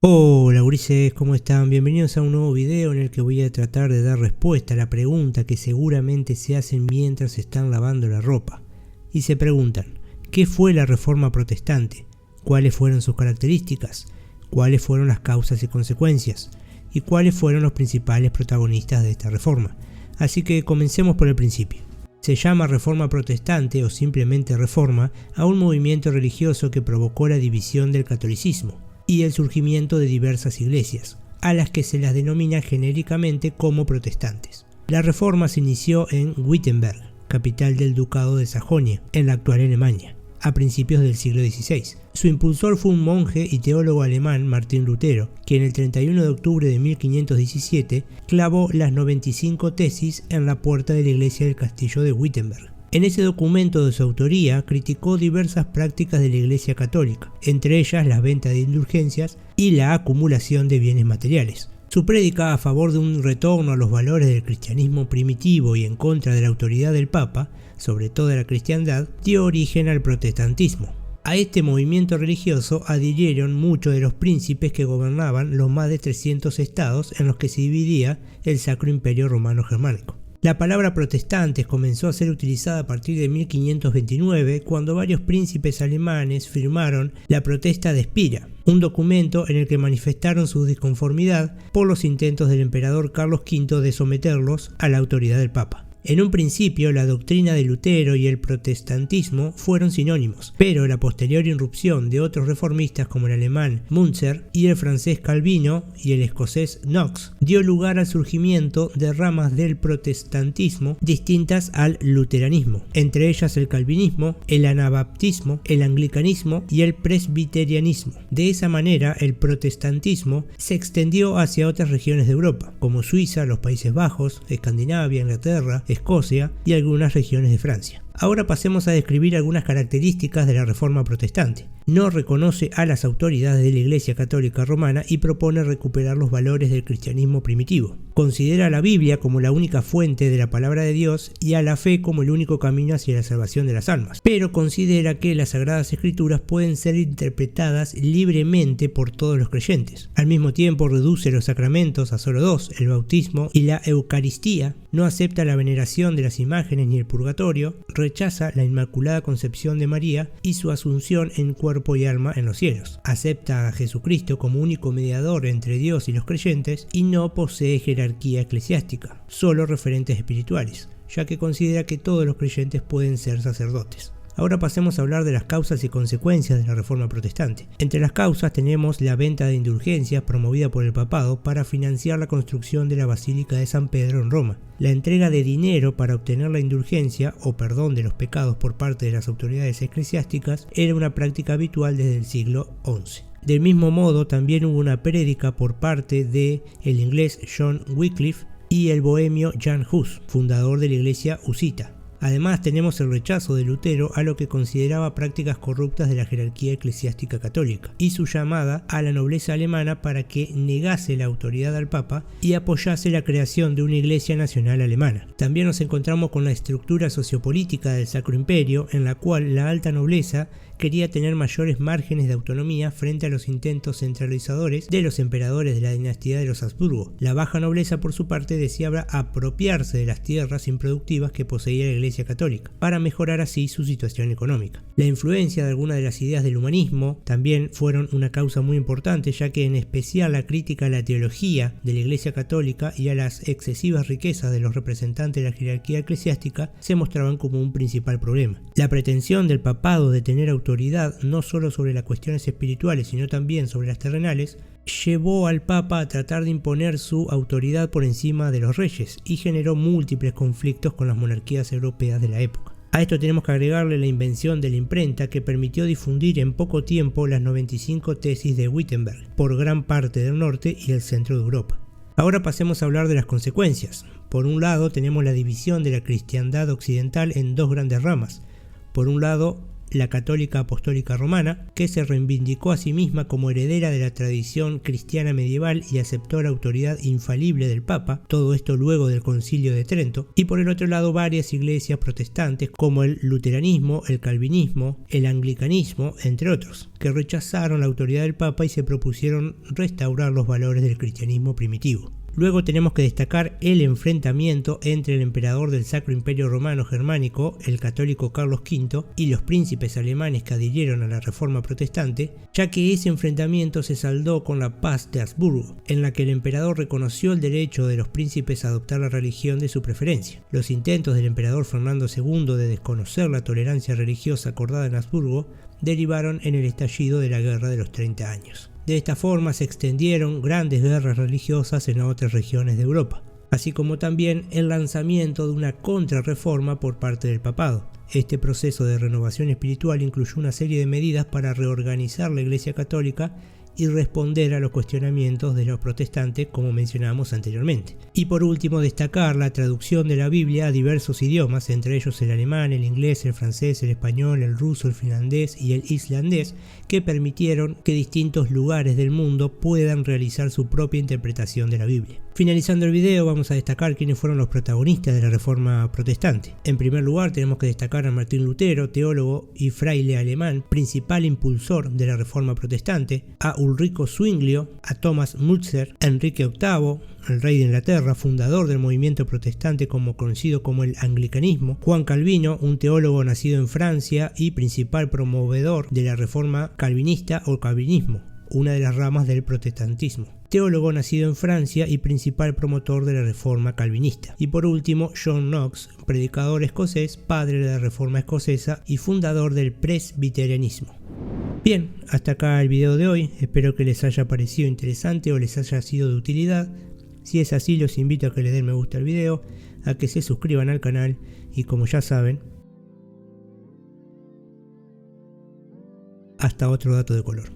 Hola gurises, ¿cómo están? Bienvenidos a un nuevo video en el que voy a tratar de dar respuesta a la pregunta que seguramente se hacen mientras están lavando la ropa. Y se preguntan, ¿qué fue la Reforma Protestante? ¿Cuáles fueron sus características? ¿Cuáles fueron las causas y consecuencias? ¿Y cuáles fueron los principales protagonistas de esta reforma? Así que comencemos por el principio. Se llama Reforma Protestante o simplemente Reforma a un movimiento religioso que provocó la división del catolicismo y el surgimiento de diversas iglesias, a las que se las denomina genéricamente como protestantes. La reforma se inició en Wittenberg, capital del Ducado de Sajonia, en la actual Alemania, a principios del siglo XVI. Su impulsor fue un monje y teólogo alemán, Martín Lutero, quien el 31 de octubre de 1517 clavó las 95 tesis en la puerta de la iglesia del castillo de Wittenberg. En ese documento de su autoría criticó diversas prácticas de la Iglesia Católica, entre ellas la venta de indulgencias y la acumulación de bienes materiales. Su prédica a favor de un retorno a los valores del cristianismo primitivo y en contra de la autoridad del Papa, sobre toda la cristiandad, dio origen al protestantismo. A este movimiento religioso adhirieron muchos de los príncipes que gobernaban los más de 300 estados en los que se dividía el Sacro Imperio Romano Germánico. La palabra protestantes comenzó a ser utilizada a partir de 1529, cuando varios príncipes alemanes firmaron la Protesta de Espira, un documento en el que manifestaron su disconformidad por los intentos del emperador Carlos V de someterlos a la autoridad del Papa. En un principio, la doctrina de Lutero y el protestantismo fueron sinónimos, pero la posterior irrupción de otros reformistas como el alemán Müntzer y el francés Calvino y el escocés Knox dio lugar al surgimiento de ramas del protestantismo distintas al luteranismo, entre ellas el calvinismo, el anabaptismo, el anglicanismo y el presbiterianismo. De esa manera, el protestantismo se extendió hacia otras regiones de Europa, como Suiza, los Países Bajos, Escandinavia, Inglaterra, Escocia y algunas regiones de Francia. Ahora pasemos a describir algunas características de la Reforma Protestante. No reconoce a las autoridades de la Iglesia Católica Romana y propone recuperar los valores del cristianismo primitivo. Considera a la Biblia como la única fuente de la palabra de Dios y a la fe como el único camino hacia la salvación de las almas, pero considera que las Sagradas Escrituras pueden ser interpretadas libremente por todos los creyentes. Al mismo tiempo reduce los sacramentos a solo dos, el bautismo y la Eucaristía, no acepta la veneración de las imágenes ni el purgatorio, rechaza la Inmaculada Concepción de María y su asunción en cuerpo y alma en los cielos. Acepta a Jesucristo como único mediador entre Dios y los creyentes y no posee jerarquía eclesiástica, solo referentes espirituales, ya que considera que todos los creyentes pueden ser sacerdotes. Ahora pasemos a hablar de las causas y consecuencias de la Reforma Protestante. Entre las causas tenemos la venta de indulgencias promovida por el papado para financiar la construcción de la Basílica de San Pedro en Roma, la entrega de dinero para obtener la indulgencia o perdón de los pecados por parte de las autoridades eclesiásticas era una práctica habitual desde el siglo XI. Del mismo modo, también hubo una prédica por parte de el inglés John Wycliffe y el bohemio Jan Hus, fundador de la iglesia husita. Además tenemos el rechazo de Lutero a lo que consideraba prácticas corruptas de la jerarquía eclesiástica católica y su llamada a la nobleza alemana para que negase la autoridad al Papa y apoyase la creación de una iglesia nacional alemana. También nos encontramos con la estructura sociopolítica del Sacro Imperio, en la cual la alta nobleza quería tener mayores márgenes de autonomía frente a los intentos centralizadores de los emperadores de la dinastía de los Habsburgo. La baja nobleza, por su parte, deseaba apropiarse de las tierras improductivas que poseía la Iglesia Católica, para mejorar así su situación económica. La influencia de algunas de las ideas del humanismo también fueron una causa muy importante, ya que en especial la crítica a la teología de la Iglesia Católica y a las excesivas riquezas de los representantes de la jerarquía eclesiástica se mostraban como un principal problema. La pretensión del papado de tener autoridad no solo sobre las cuestiones espirituales sino también sobre las terrenales llevó al Papa a tratar de imponer su autoridad por encima de los reyes y generó múltiples conflictos con las monarquías europeas de la época. A esto tenemos que agregarle la invención de la imprenta que permitió difundir en poco tiempo las 95 tesis de Wittenberg por gran parte del norte y el centro de Europa. Ahora pasemos a hablar de las consecuencias. Por un lado tenemos la división de la cristiandad occidental en dos grandes ramas. Por un lado, la Católica Apostólica Romana, que se reivindicó a sí misma como heredera de la tradición cristiana medieval y aceptó la autoridad infalible del Papa, todo esto luego del Concilio de Trento, y por el otro lado varias iglesias protestantes como el luteranismo, el calvinismo, el anglicanismo, entre otros, que rechazaron la autoridad del Papa y se propusieron restaurar los valores del cristianismo primitivo. Luego tenemos que destacar el enfrentamiento entre el emperador del Sacro Imperio Romano Germánico, el católico Carlos V, y los príncipes alemanes que adhirieron a la Reforma Protestante, ya que ese enfrentamiento se saldó con la Paz de Habsburgo, en la que el emperador reconoció el derecho de los príncipes a adoptar la religión de su preferencia. Los intentos del emperador Fernando II de desconocer la tolerancia religiosa acordada en Habsburgo derivaron en el estallido de la Guerra de los 30 años. De esta forma se extendieron grandes guerras religiosas en otras regiones de Europa, así como también el lanzamiento de una contrarreforma por parte del papado. Este proceso de renovación espiritual incluyó una serie de medidas para reorganizar la Iglesia Católica y responder a los cuestionamientos de los protestantes, como mencionamos anteriormente. Y por último, destacar la traducción de la Biblia a diversos idiomas, entre ellos el alemán, el inglés, el francés, el español, el ruso, el finlandés y el islandés, que permitieron que distintos lugares del mundo puedan realizar su propia interpretación de la Biblia. Finalizando el video, vamos a destacar quiénes fueron los protagonistas de la Reforma Protestante. En primer lugar, tenemos que destacar a Martín Lutero, teólogo y fraile alemán, principal impulsor de la Reforma Protestante, a Ulrico Zwinglio, a Thomas Müntzer, a Enrique VIII, el rey de Inglaterra, fundador del movimiento protestante conocido como el anglicanismo, Juan Calvino, un teólogo nacido en Francia y principal promovedor de la Reforma calvinista o calvinismo, una de las ramas del protestantismo. Teólogo nacido en Francia y principal promotor de la Reforma calvinista. Y por último, John Knox, predicador escocés, padre de la Reforma escocesa y fundador del presbiterianismo. Bien, hasta acá el video de hoy. Espero que les haya parecido interesante o les haya sido de utilidad. Si es así, los invito a que le den me gusta al video, a que se suscriban al canal y, como ya saben, hasta otro dato de color.